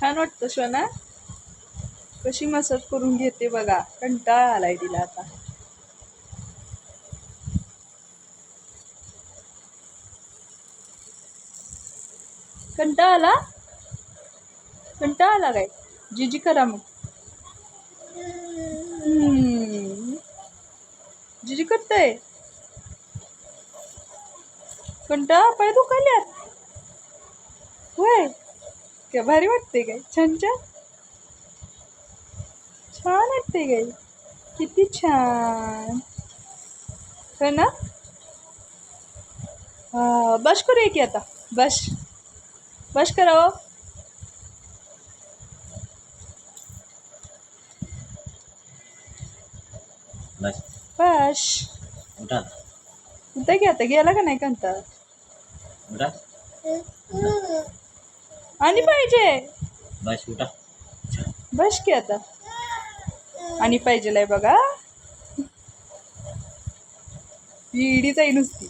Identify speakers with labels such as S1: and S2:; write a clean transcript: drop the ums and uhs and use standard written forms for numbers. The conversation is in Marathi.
S1: छान वाटतं श्वना. कशी मसाज करून घेते बघा. कंटाळा आलाय तिला आता. कंटाळा आला. कंटाळा आला काय? जीजी करा मग. जीजी करतय. कंटाळा, पाय दुखायल्यात. होय, काय भारी वाटते काय? छान छान छान वाटते काय? किती छान. हो ना. बस करूया की आता. बस करा हो. बस उठा की आता. गेला का नाही कंटाळा? आणि पाहिजे. बस की आता. आणि पाहिजेलाय बघा. इडीच आहे नुसती.